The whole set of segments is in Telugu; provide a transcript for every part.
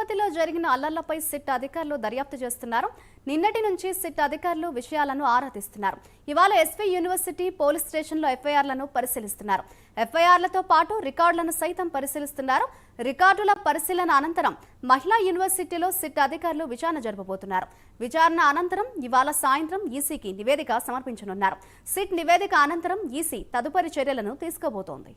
తిరుపతిలో జరిగిన అల్లర్లపై సిట్ అధికారులు దర్యాప్తు చేస్తున్నారు. నిన్నటి నుంచి సిట్ అధికారులు విషయాలను ఆరా తీస్తున్నారు. ఇవాళ ఎస్వి యూనివర్సిటీ పోలీస్ స్టేషన్లో ఎఫ్ఐఆర్లను పరిశీలిస్తున్నారు. ఎఫ్ఐఆర్లతో పాటు రికార్డులను సైతం పరిశీలిస్తున్నారు. రికార్డుల పరిశీలన అనంతరం మహిళా యూనివర్సిటీలో సిట్ అధికారులు విచారణ జరపబోతున్నారు. విచారణ అనంతరం ఇవాళ సాయంత్రం ఈసీకి నివేదిక సమర్పించనున్నారు. సిట్ నివేదిక అనంతరం ఈసీ తదుపరి చర్యలను తీసుకోబోతోంది.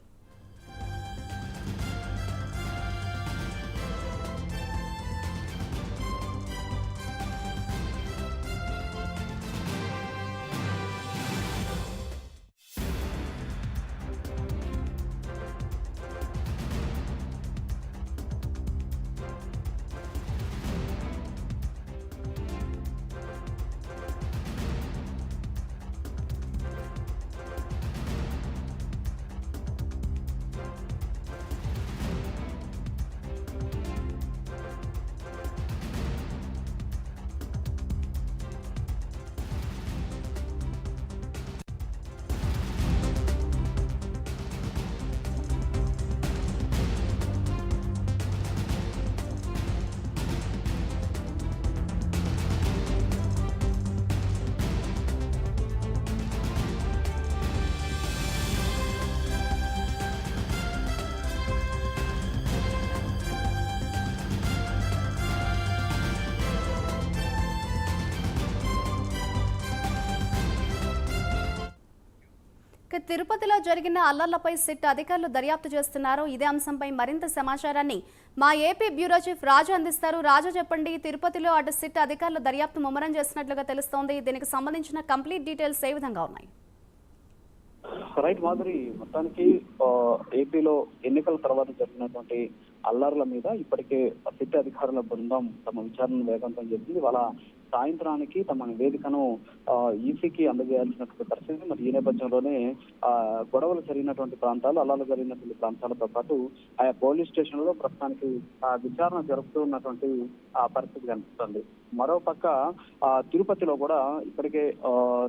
తిరుపతిలో జరిగిన అల్లర్లపై సిట్ అధికారులు దర్యాప్తు చేస్తున్నారు. ఇదే అంశంపై మరింత సమాచారాన్ని మా ఏపీ బ్యూరో చీఫ్ రాజు అందిస్తారు. రాజు చెప్పండి, తిరుపతిలో అటు సిట్ అధికారులు దర్యాప్తు ముమ్మరం చేస్తున్నట్లుగా తెలుస్తోంది. దీనికి సంబంధించిన కంప్లీట్ డీటెయిల్స్ ఏ విధంగా ఉన్నాయి? రైట్ మాధురి, మొత్తానికి ఏపీలో ఎన్నికల తర్వాత జరిగినటువంటి అల్లర్ల మీద ఇప్పటికే సిట్ అధికారుల బృందం తమ విచారణను వేగవంతం చేసింది. వాళ్ళ సాయంత్రానికి తమ నివేదికను ఈసీకి అందజేయాల్సినటువంటి పరిస్థితి. మరి ఈ నేపథ్యంలోనే గొడవలు జరిగినటువంటి ప్రాంతాలు, అల్లాలు జరిగినటువంటి ప్రాంతాలతో పాటు ఆయా పోలీస్ స్టేషన్లో ప్రస్తుతానికి విచారణ జరుపుతూ ఉన్నటువంటి పరిస్థితి కనిపిస్తుంది. మరోపక్క తిరుపతిలో కూడా ఇప్పటికే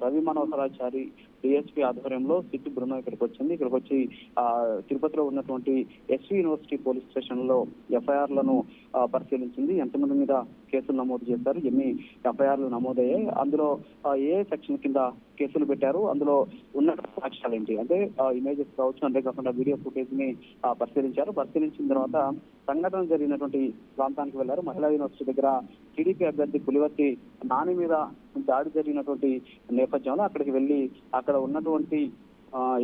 రవి మనోహరాచారి డిఎస్పీ ఆధ్వర్యంలో సిట్ బృందం ఇక్కడికి వచ్చింది. ఇక్కడికి వచ్చి తిరుపతిలో ఉన్నటువంటి ఎస్వి యూనివర్సిటీ పోలీస్ స్టేషన్ లో ఎఫ్ఐఆర్లను పరిశీలించింది. ఎంతమంది మీద కేసులు నమోదు చేశారు, ఎన్ని ఎఫ్ఐఆర్లు నమోదయ్యాయి, అందులో ఏ సెక్షన్ కింద కేసులు పెట్టారు, అందులో ఉన్న సాక్ష్యాలు ఏంటి అంటే ఇమేజెస్ కావచ్చు, అంతేకాకుండా వీడియో ఫుటేజ్ ని పరిశీలించారు. పరిశీలించిన తర్వాత సంఘటన జరిగినటువంటి ప్రాంతానికి వెళ్లారు. మహిళా యూనివర్సిటీ దగ్గర టీడీపీ అభ్యర్థి పులివర్తి నాని మీద దాడి జరిగినటువంటి నేపథ్యంలో అక్కడికి వెళ్లి అక్కడ ఉన్నటువంటి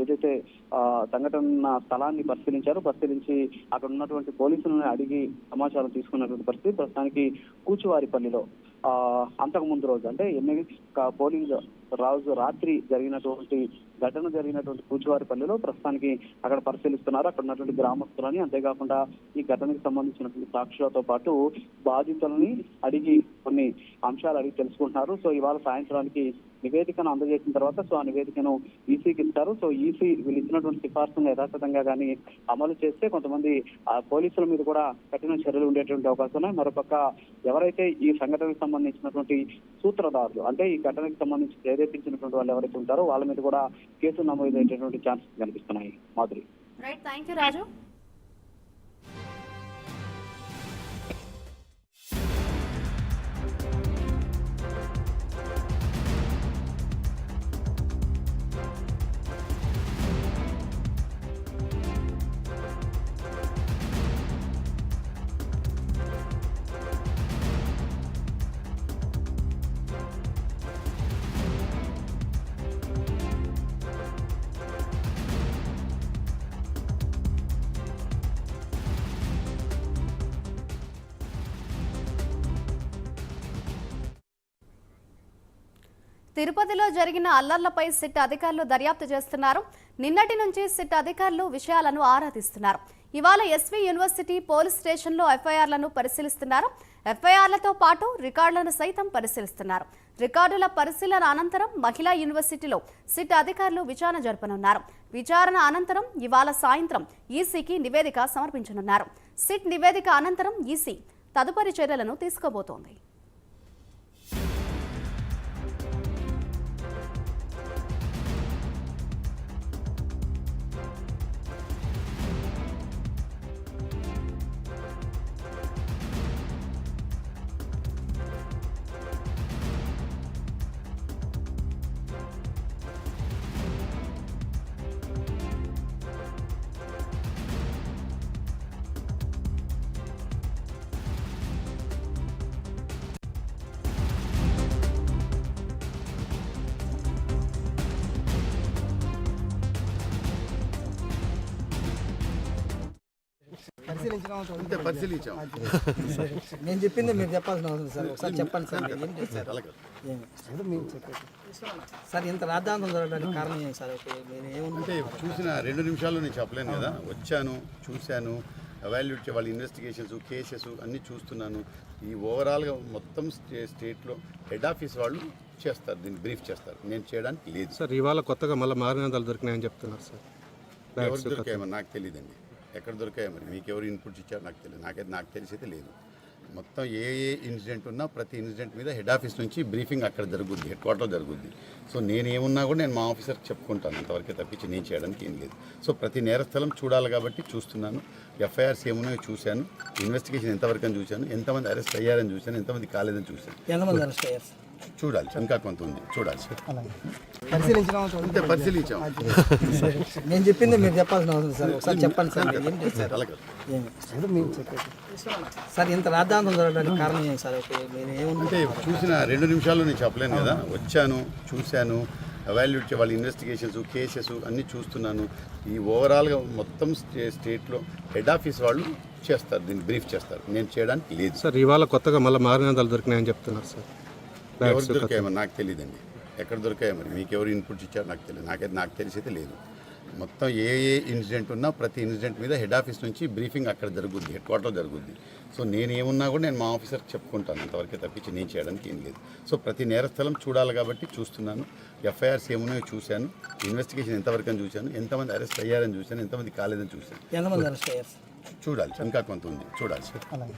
ఏదైతే సంఘటన స్థలాన్ని పరిశీలించారు. పరిశీలించి అక్కడ ఉన్నటువంటి పోలీసులను అడిగి సమాచారం తీసుకున్నటువంటి పరిస్థితి. ప్రస్తుతానికి కూచువారిపల్లిలో అంతకు ముందు రోజు అంటే పోలింగ్ రోజు రాత్రి జరిగినటువంటి ఘటన జరిగినటువంటి కూచువారిపల్లిలో ప్రస్తుతానికి అక్కడ పరిశీలిస్తున్నారు. అక్కడ ఉన్నటువంటి గ్రామస్తులని, అంతేకాకుండా ఈ ఘటనకు సంబంధించినటువంటి సాక్షులతో పాటు బాధితులని అడిగి కొన్ని అంశాలు అడిగి తెలుసుకుంటున్నారు. సో ఇవాళ సాయంత్రానికి నివేదికను అందజేసిన తర్వాత ఆ నివేదికను ఈసీకి ఇస్తారు. సో ఈసీ వీళ్ళు ఇచ్చినటువంటి సిఫార్సును యథాతథంగా కానీ అమలు చేస్తే కొంతమంది పోలీసుల మీద కూడా కఠిన చర్యలు ఉండేటువంటి అవకాశం ఉన్నాయి. మరోపక్క ఎవరైతే ఈ సంఘటనకు సంబంధించినటువంటి సూత్రధారులు అంటే ఈ ఘటనకు సంబంధించి ప్రేరేపించినటువంటి వాళ్ళు ఎవరైతే ఉంటారో వాళ్ళ మీద కూడా కేసు నమోదయ్యేటటువంటి ఛాన్సెస్ కనిపిస్తున్నాయి. మాధురి. రైట్, థ్యాంక్ యూ రాజు. తిరుపతిలో జరిగిన అల్లర్లపై సిట్ అధికారులు దర్యాప్తు చేస్తున్నారు. నిన్నటి నుంచి సిట్ అధికారులు విషయాలను ఆరా తీస్తున్నారు. ఇవాళ ఎస్వి యూనివర్సిటీ పోలీస్ స్టేషన్లో ఎఫ్ఐఆర్లను పరిశీలిస్తున్నారు. ఎఫ్ఐఆర్లతో పాటు రికార్డులను సైతం పరిశీలిస్తున్నారు. రికార్డుల పరిశీలన అనంతరం మహిళా యూనివర్సిటీలో సిట్ అధికారులు విచారణ జరపనున్నారు. విచారణ అనంతరం ఇవాళ సాయంత్రం ఈసీకి నివేదిక సమర్పించనున్నారు. సిట్ నివేదిక అనంతరం ఈసీ తదుపరి చర్యలను తీసుకోబోతోంది. అంతే పరిశీలించాం. నేను చెప్పింది మీరు చెప్పాల్సిన అవసరం సార్. ఒకసారి చెప్పండి సార్, మీరు ఏం చేశారు? అలాగే. సార్ ఇంత రాద్ధాంతం జరగడానికి కారణం ఏంటి సార్? ఓకే, మీరు ఏమన్నా అంటే చూసిన 2 నిమిషాల్లో నేను చెప్పలేను కదా. వచ్చాను, చూశాను, ఎవాల్యుయేట్ వాళ్ళ ఇన్వెస్టిగేషన్స్, కేసెస్ అన్నీ చూస్తున్నాను. ఈ ఓవరాల్గా మొత్తం స్టేట్లో హెడ్ ఆఫీస్ వాళ్ళు చేస్తారు, దీన్ని బ్రీఫ్ చేస్తారు. నేను చేయడానికి లేదు. సార్ ఇవాళ కొత్తగా మళ్ళీ మారణాదాలు దొరికినాయని చెప్తున్నారు సార్. ఎవరు దొరికాయమో నాకు తెలియదండి. ఎక్కడ దొరికాయో మరి మీకు ఎవరు ఇన్పుట్స్ ఇచ్చారో నాకు తెలియదు. నాకు తెలిసి అయితే లేదు. మొత్తం ఏ ఇన్సిడెంట్ ఉన్నా ప్రతి ఇన్సిడెంట్ మీద హెడ్ ఆఫీస్ నుంచి బ్రీఫింగ్ అక్కడ జరుగుద్ది, హెడ్ క్వార్టర్లో జరుగుద్ది. సో నేను ఏమున్నా కూడా నేను మా ఆఫీసర్కి చెప్పుకుంటాను, అంతవరకే తప్పించి నేను చేయడానికి ఏం లేదు. సో ప్రతి నేరస్థలం చూడాలి కాబట్టి చూస్తున్నాను. ఎఫ్ఐఆర్స్ ఏమున్నాయో చూశాను, ఇన్వెస్టిగేషన్ ఎంతవరకు అని చూశాను, ఎంతమంది అరెస్ట్ అయ్యారని చూశాను, ఎంతమంది కాలేదని చూశాను. ఎంతమంది అరెస్ట్ అయ్యారు సార్? చూడాలి, ఇంకా కొంత ఉంది చూడాలి. అంతే పరిశీలించడం పరిశీలించాం. నేను చెప్పింది మీరు చెప్పాల్సిన అవసరం సార్. ఒకసారి చెప్పండి సార్, మీరు ఏం చేశారు? అలాగే. సార్ ఇంత రాద్ధాంతం జరగడానికి కారణం ఏంటి సార్? ఓకే, మీరు ఏమన్నా అంటే చూసిన 2 నిమిషాల్లో నేను చెప్పలేను కదా. వచ్చాను, చూశాను, ఎవాల్యుయేట్ వాళ్ళ ఇన్వెస్టిగేషన్స్, కేసెస్ అన్నీ చూస్తున్నాను. ఈ ఓవరాల్గా మొత్తం స్టేట్లో హెడ్ ఆఫీస్ వాళ్ళు చేస్తారు, దీన్ని బ్రీఫ్ చేస్తారు. నేను చేయడానికి లేదు. సార్ ఇవాళ కొత్తగా మళ్ళీ మారణాదాలు దొరికినాయని చెప్తున్నారు సార్. ఎవరు దొరికాయమో నాకు తెలియదండి. ఎక్కడ దొరికాయో మరి మీకు ఎవరు ఇన్పుట్స్ ఇచ్చారో నాకు తెలియదు. నాకు తెలిసి అయితే లేదు. మొత్తం ఏ ఇన్సిడెంట్ ఉన్నా ప్రతి ఇన్సిడెంట్ మీద హెడ్ ఆఫీస్ నుంచి బ్రీఫింగ్ అక్కడ జరుగుద్ది, హెడ్ క్వార్టర్లో జరుగుద్ది. సో నేను ఏమున్నా కూడా నేను మా ఆఫీసర్కి చెప్పుకుంటాను, అంతవరకే తప్పించి నేను చేయడానికి ఏం లేదు. సో ప్రతి నేరస్థలం చూడాలి కాబట్టి చూస్తున్నాను. ఎఫ్ఐఆర్స్ ఏమున్నాయో చూశాను, ఇన్వెస్టిగేషన్ ఎంతవరకు అని చూశాను, ఎంతమంది అరెస్ట్ అయ్యారని చూశాను, ఎంతమంది కాలేదని చూశాను. ఎంతమంది అరెస్ట్ అయ్యారు సార్? చూడాలి, ఇంకా కొంత ఉంది చూడాలి. అలాగే.